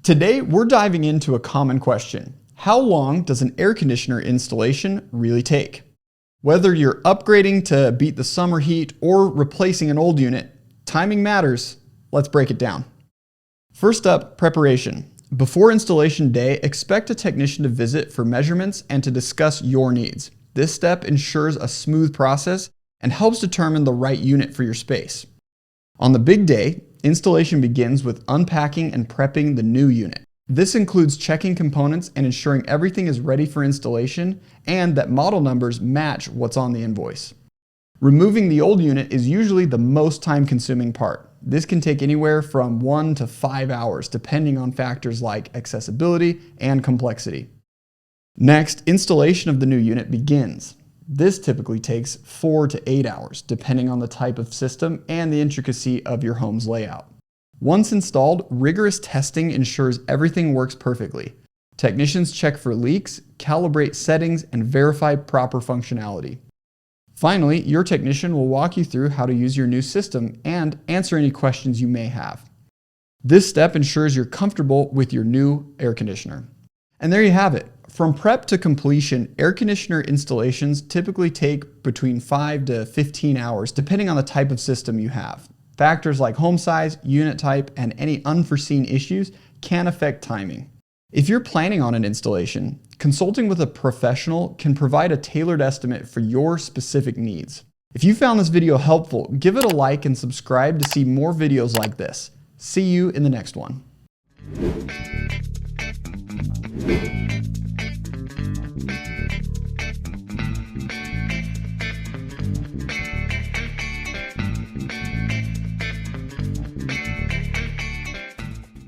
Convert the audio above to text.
Today, we're diving into a common question. How long does an air conditioner installation really take? Whether you're upgrading to beat the summer heat or replacing an old unit, timing matters. Let's break it down. First up, preparation. Before installation day, expect a technician to visit for measurements and to discuss your needs. This step ensures a smooth process and helps determine the right unit for your space. On the big day, installation begins with unpacking and prepping the new unit. This includes checking components and ensuring everything is ready for installation and that model numbers match what's on the invoice. Removing the old unit is usually the most time-consuming part. This can take anywhere from 1 to 5 hours, depending on factors like accessibility and complexity. Next, installation of the new unit begins. This typically takes 4 to 8 hours, depending on the type of system and the intricacy of your home's layout. Once installed, rigorous testing ensures everything works perfectly. Technicians check for leaks, calibrate settings, and verify proper functionality. Finally, your technician will walk you through how to use your new system and answer any questions you may have. This step ensures you're comfortable with your new air conditioner. And there you have it. From prep to completion, air conditioner installations typically take between 5 to 15 hours, depending on the type of system you have. Factors like home size, unit type, and any unforeseen issues can affect timing. If you're planning on an installation, consulting with a professional can provide a tailored estimate for your specific needs. If you found this video helpful, give it a like and subscribe to see more videos like this. See you in the next one.